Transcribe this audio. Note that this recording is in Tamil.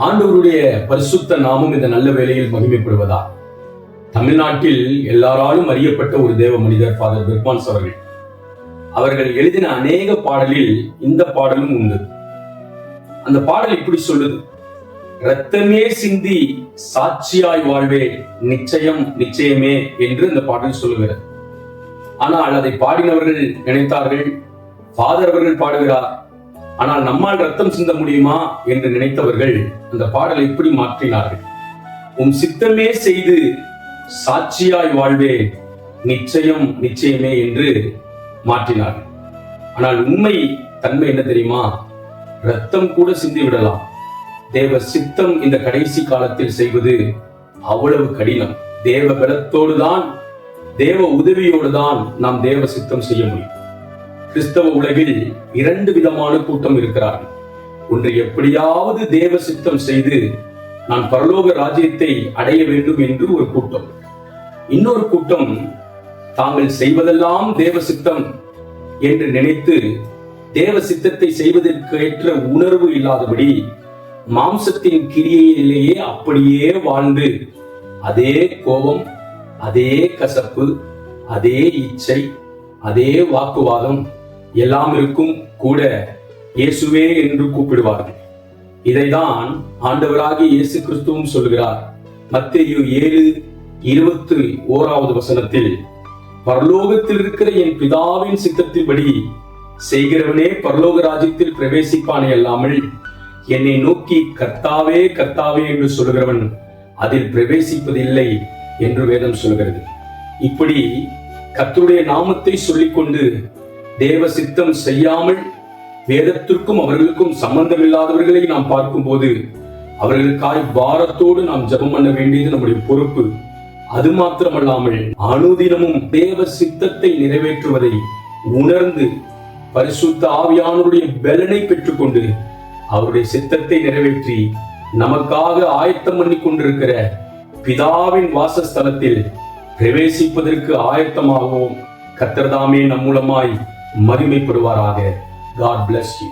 ஆண்டவருடைய பரிசுத்த நாமம் இந்த நல்ல வேளையில் மகிமைப்படுவதா. தமிழ்நாட்டில் எல்லாராலும் அறியப்பட்ட ஒரு தேவ மனிதர் ஃபாதர் பெர்க்மான்ஸ் அவர்கள் எழுதின அநேக பாடலில் இந்த பாடலும் உண்டு. அந்த பாடல் இப்படி சொல்லுது: இரத்தமே சிந்தி சாட்சியாய் வாழ்வே, நிச்சயம் நிச்சயமே என்று இந்த பாடல் சொல்லுகிறது. ஆனால் அதை பாடினவர்கள் நினைத்தார்கள், ஃபாதர் அவர்கள் பாடுகிறார், ஆனால் நம்மால் ரத்தம் சிந்த முடியுமா என்று நினைத்தவர்கள் அந்த பாடலை இப்படி மாற்றினார்கள்: உம் சித்தமே செய்து சாட்சியாய் வாழ்வே, நிச்சயம் நிச்சயமே என்று மாற்றினார்கள். ஆனால் உண்மை தன்மை என்ன தெரியுமா? ரத்தம் கூட சிந்தி விடலாம். தேவ சித்தம் இந்த கடைசி காலத்தில் செய்வது அவ்வளவு கடினம். தேவ பலத்தோடு தான், தேவ உதவியோடு தான் நாம் தேவ சித்தம் செய்ய முடியும். கிறிஸ்தவ உலகில் இரண்டு விதமான கூட்டம் இருக்கிறார்கள். ஒன்று, எப்படியாவது தேவ சித்தம் செய்து நான் பரலோக ராஜ்யத்தை அடைய வேண்டும் என்று ஒரு கூட்டம். இன்னொரு கூட்டம், தாங்கள் செய்வதெல்லாம் தேவ சித்தம் என்று நினைத்து தேவ சித்தத்தை செய்வதற்கு ஏற்ற உணர்வு இல்லாதபடி மாம்சத்தின் கிரியையிலேயே அப்படியே வாழ்ந்து அதே கோபம், அதே கசப்பு, அதே இச்சை, அதே வாக்குவாதம் எல்லாம் இருக்கும். கூட இயேசுவே என்று கூப்பிடுவார்கள். இதைதான் ஆண்டவராகிய இயேசு கிறிஸ்துவும் சொல்கிறார். மத்தேயு 7:21 பரலோகத்தில் இருக்கிற என் பிதாவின் சித்தத்தின்படி செய்கிறவனே பரலோக ராஜ்யத்தில் பிரவேசிப்பானே அல்லாமல் என்னை நோக்கி கர்த்தாவே கர்த்தாவே என்று சொல்கிறவன் அதில் பிரவேசிப்பதில்லை என்று வேதம் சொல்கிறது. இப்படி கர்த்தருடைய நாமத்தை சொல்லிக்கொண்டு தேவ சித்தம் செய்யாமல் வேதத்திற்கும் அவர்களுக்கும் சம்பந்தமில்லாதவர்களை நாம் பார்க்கும் போது அவர்களுக்காய் பாரத்தோடு நாம் ஜெபம் பண்ண வேண்டியது நம்முடைய பொறுப்பு. அது மாத்திரமல்லாமல் அனுதினமும் தேவ சித்தத்தை நிறைவேற்றுவதை உணர்ந்து பரிசுத்த ஆவியானவருடைய பலனை பெற்றுக்கொண்டு அவருடைய சித்தத்தை நிறைவேற்றி நமக்காக ஆயத்தம் பண்ணி கொண்டிருக்கிற பிதாவின் வாசஸ்தலத்தில் பிரவேசிப்பதற்கு ஆயத்தமாகவும் கர்த்தர் தாமே நம் மூலமாய் மகிமைப்படுவாராக. God bless you.